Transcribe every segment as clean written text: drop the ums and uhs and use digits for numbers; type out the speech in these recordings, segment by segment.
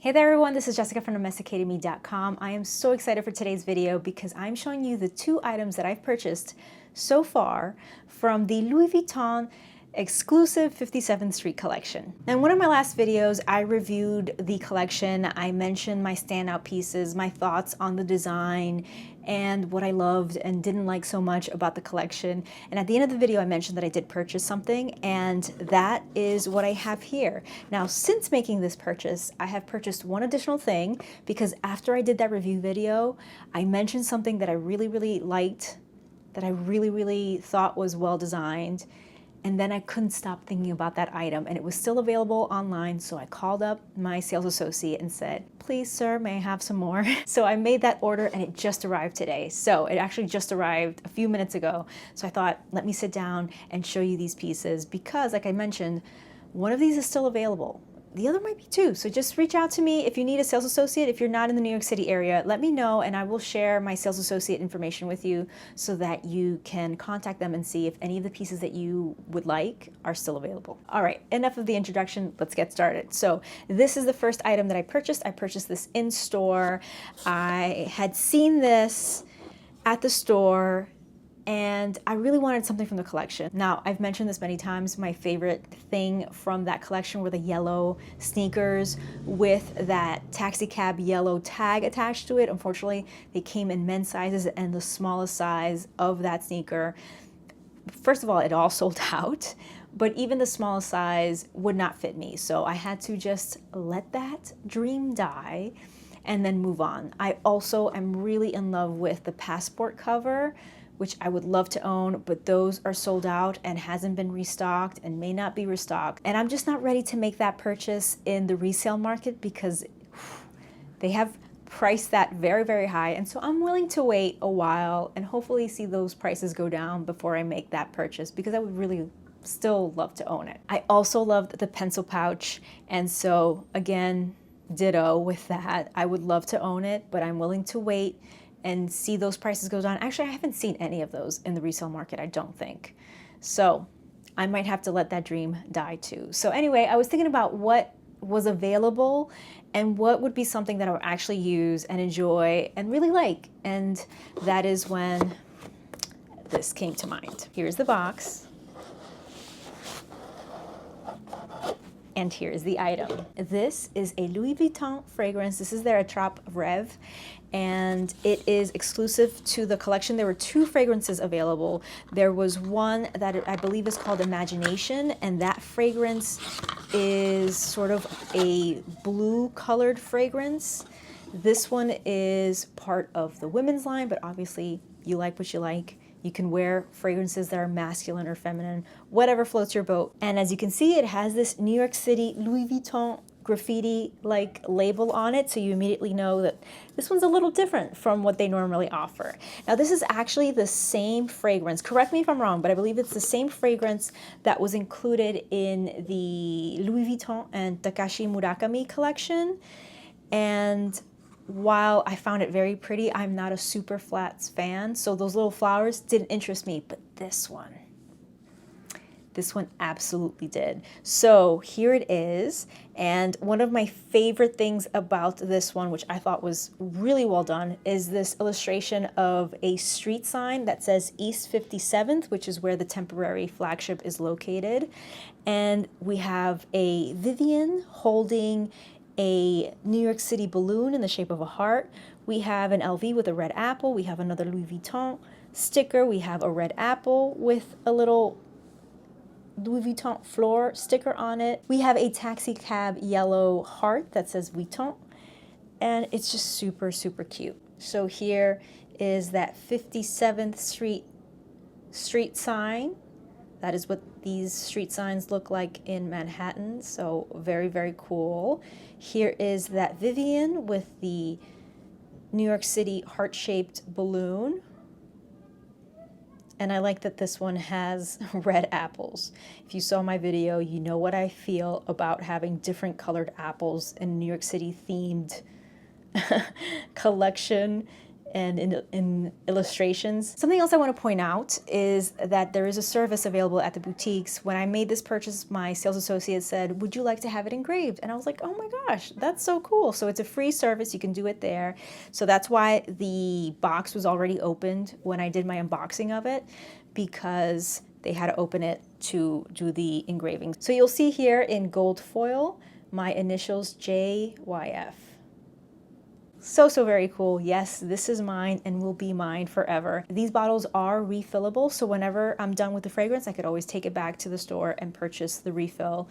Hey there everyone, this is Jessica from domesticatedme.com. I am so excited for today's video because I'm showing you the two items that I've purchased so far from the Louis Vuitton exclusive 57th Street collection. In one of my last videos, I reviewed the collection. I mentioned my standout pieces, my thoughts on the design, and what I loved and didn't like so much about the collection. And at the end of the video, I mentioned that I did purchase something, and that is what I have here. Now, since making this purchase, I have purchased one additional thing because after I did that review video, I mentioned something that I really liked, that I really thought was well designed. And then I couldn't stop thinking about that item, and it was still available online, so I called up my sales associate and said, please sir, may I have some more? So I made that order and it just arrived today. So it actually just arrived a few minutes ago. So I thought, let me sit down and show you these pieces because, like I mentioned, one of these is still available. The other might be too, so just reach out to me if you need a sales associate. If you're not in the New York City area, let me know and I will share my sales associate information with you so that you can contact them and see if any of the pieces that you would like are still available. All right, enough of the introduction, let's get started. So this is the first item that I purchased. I purchased this in store. I had seen this at the store and I really wanted something from the collection. Now, I've mentioned this many times, my favorite thing from that collection were the yellow sneakers with that taxi cab yellow tag attached to it. Unfortunately, they came in men's sizes and the smallest size of that sneaker. First of all, it all sold out, but even the smallest size would not fit me. So I had to just let that dream die and then move on. I also am really in love with the passport cover, which I would love to own, but those are sold out and hasn't been restocked and may not be restocked. And I'm just not ready to make that purchase in the resale market because they have priced that very high. And so I'm willing to wait a while and hopefully see those prices go down before I make that purchase because I would really still love to own it. I also loved the pencil pouch. And so again, ditto with that. I would love to own it, but I'm willing to wait and see those prices go down. Actually, I haven't seen any of those in the resale market, I don't think. So I might have to let that dream die too. So anyway, I was thinking about what was available and what would be something that I would actually use and enjoy and really like. And that is when this came to mind. Here's the box. And here's the item. This is a Louis Vuitton fragrance. This is their Attrape-Reves, and it is exclusive to the collection. There were two fragrances available. There was one that I believe is called Imagination, and that fragrance is sort of a blue colored fragrance. This one is part of the women's line, but obviously you like what you like. You can wear fragrances that are masculine or feminine, whatever floats your boat. And as you can see, it has this New York City Louis Vuitton graffiti-like label on it, so you immediately know that this one's a little different from what they normally offer. Now, this is actually the same fragrance. Correct me if I'm wrong, but I believe it's the same fragrance that was included in the Louis Vuitton and Takashi Murakami collection. And while I found it very pretty, I'm not a super flats fan, so those little flowers didn't interest me, but this one absolutely did. So here it is, and one of my favorite things about this one, which I thought was really well done, is this illustration of a street sign that says East 57th, which is where the temporary flagship is located. And we have a Vivian holding a New York City balloon in the shape of a heart. We have an LV with a red apple. We have another Louis Vuitton sticker. We have a red apple with a little Louis Vuitton floor sticker on it. We have a taxi cab yellow heart that says Vuitton, and it's just super cute. So here is that 57th Street sign. That is what these street signs look like in Manhattan, so very cool. Here is that Vivian with the New York City heart-shaped balloon. And I like that this one has red apples. If you saw my video, you know what I feel about having different colored apples in New York City themed collection. and in illustrations. Something else I want to point out is that there is a service available at the boutiques. When I made this purchase, my sales associate said, would you like to have it engraved? And I was like, oh my gosh, that's so cool. So it's a free service. You can do it there. So that's why the box was already opened when I did my unboxing of it, because they had to open it to do the engraving. So you'll see here in gold foil, my initials JYF. So very cool. Yes, this is mine and will be mine forever. These bottles are refillable, so whenever I'm done with the fragrance, I could always take it back to the store and purchase the refill.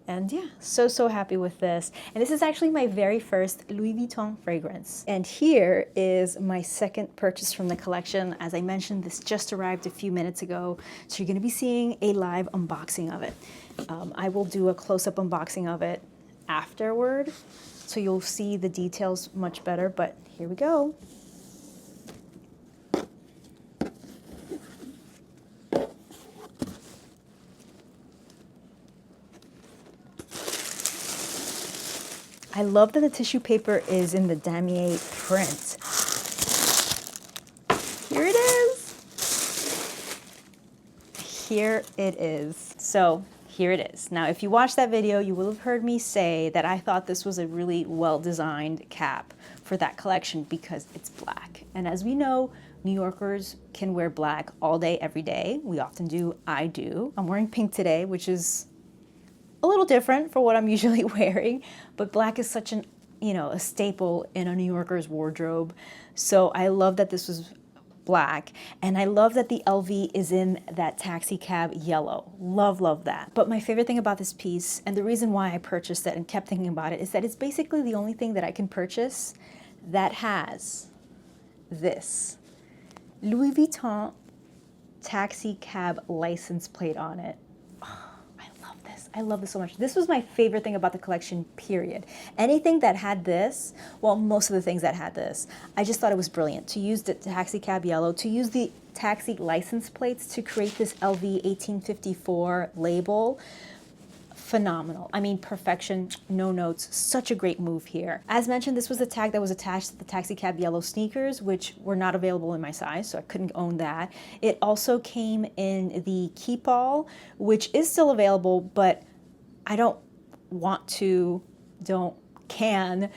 And yeah, so happy with this. And this is actually my very first Louis Vuitton fragrance. And here is my second purchase from the collection. As I mentioned, this just arrived a few minutes ago, so you're gonna be seeing a live unboxing of it. I will do a close-up unboxing of it afterward, so you'll see the details much better, but here we go. I love that the tissue paper is in the damier print. Here it is. Here it is. So here it is. Now, if you watched that video, you will have heard me say that I thought this was a really well-designed cap for that collection because it's black. And as we know, New Yorkers can wear black all day, every day. We often do. I do. I'm wearing pink today, which is a little different for what I'm usually wearing, but black is such an, a staple in a New Yorker's wardrobe. So I love that this was black, and I love that the LV is in that taxi cab yellow. Love that. But my favorite thing about this piece, and the reason why I purchased it and kept thinking about it, is that it's basically the only thing that I can purchase that has this Louis Vuitton taxi cab license plate on it. I love this so much. This was my favorite thing about the collection, period. Anything that had this, well, most of the things that had this, I just thought it was brilliant. To use the taxi cab yellow, to use the taxi license plates to create this LV 1854 label, phenomenal. I mean, perfection, no notes, such a great move here. As mentioned, this was the tag that was attached to the taxi cab yellow sneakers, which were not available in my size, so I couldn't own that. It also came in the Keepall, which is still available, but I don't can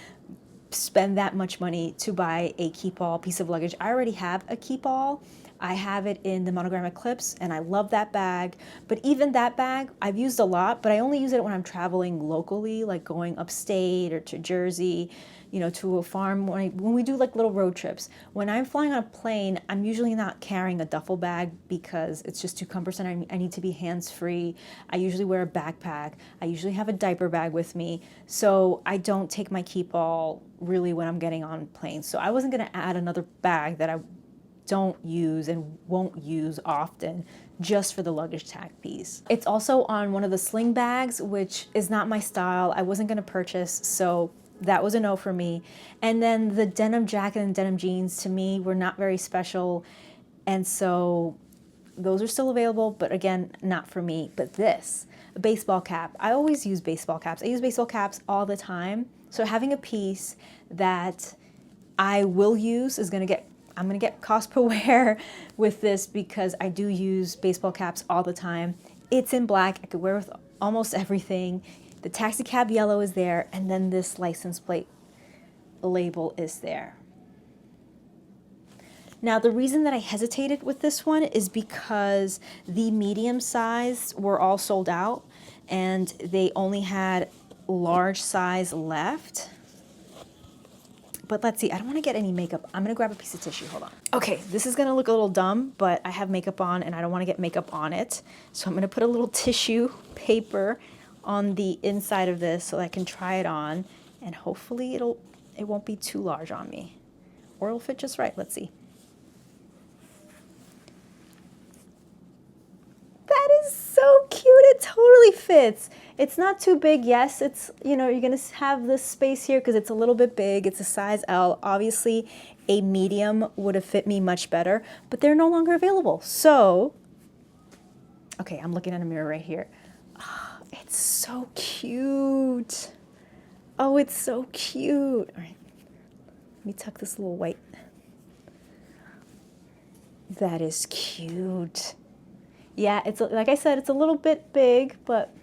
spend that much money to buy a Keepall piece of luggage. I already have a Keepall. I have it in the Monogram Eclipse, and I love that bag. But even that bag, I've used a lot, but I only use it when I'm traveling locally, like going upstate or to Jersey, to a farm, when we do like little road trips. When I'm flying on a plane, I'm usually not carrying a duffel bag because it's just too cumbersome. I need to be hands-free. I usually wear a backpack. I usually have a diaper bag with me. So I don't take my Keepall really when I'm getting on planes. So I wasn't gonna add another bag that I don't use and won't use often just for the luggage tag piece. It's also on one of the sling bags, which is not my style. I wasn't gonna purchase, so that was a no for me. And then the denim jacket and denim jeans to me were not very special. And so those are still available, but again, not for me. But this, a baseball cap. I always use baseball caps. I use baseball caps all the time. So having a piece that I will use is I'm gonna get cost per wear with this because I do use baseball caps all the time. It's in black, I could wear with almost everything. The taxi cab yellow is there, and then this license plate label is there. Now, the reason that I hesitated with this one is because the medium size were all sold out, and they only had large size left. But let's see, I don't want to get any makeup. I'm gonna grab a piece of tissue, hold on. Okay, this is gonna look a little dumb, but I have makeup on and I don't want to get makeup on it. So I'm gonna put a little tissue paper on the inside of this so I can try it on, and hopefully it won't be too large on me, or it'll fit just right. Let's see. That is so cute. It totally fits. It's not too big. Yes, it's, you're gonna have this space here because it's a little bit big. It's a size L. Obviously, a medium would have fit me much better, but they're no longer available. So, okay, I'm looking at a mirror right here. Oh, it's so cute. Oh, it's so cute. All right, let me tuck this little white That is cute. Yeah, it's like I said, it's a little bit big, but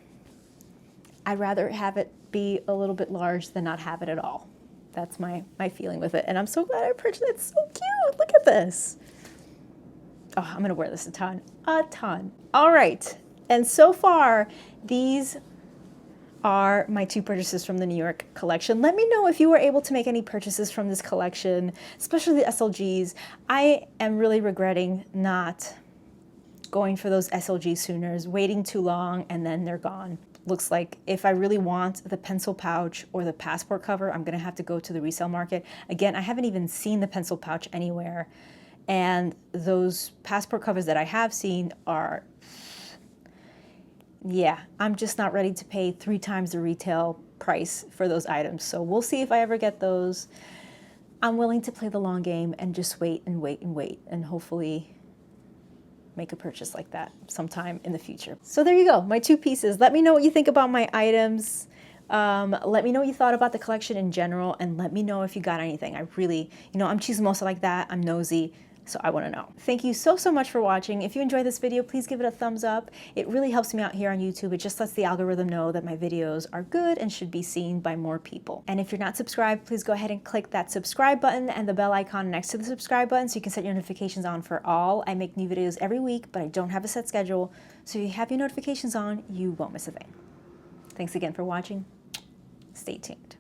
I'd rather have it be a little bit large than not have it at all. That's my feeling with it. And I'm so glad I purchased it. It's so cute. Look at this. Oh, I'm going to wear this a ton. A ton. All right. And so far, these are my 2 purchases from the New York collection. Let me know if you were able to make any purchases from this collection, especially the SLGs. I am really regretting not going for those SLG sooners, waiting too long, and then they're gone. Looks like if I really want the pencil pouch or the passport cover, I'm gonna have to go to the resale market. Again, I haven't even seen the pencil pouch anywhere. And those passport covers that I have seen are, yeah, I'm just not ready to pay 3 times the retail price for those items. So we'll see if I ever get those. I'm willing to play the long game and just wait and wait and wait, and hopefully make a purchase like that sometime in the future. So there you go, my 2 pieces. Let me know what you think about my items. Let me know what you thought about the collection in general, and let me know if you got anything. I really, I'm chismosa like that. I'm nosy, so I want to know. Thank you so much for watching. If you enjoyed this video, please give it a thumbs up. It really helps me out here on YouTube. It just lets the algorithm know that my videos are good and should be seen by more people. And if you're not subscribed, please go ahead and click that subscribe button and the bell icon next to the subscribe button so you can set your notifications on for all. I make new videos every week, but I don't have a set schedule. So if you have your notifications on, you won't miss a thing. Thanks again for watching. Stay tuned.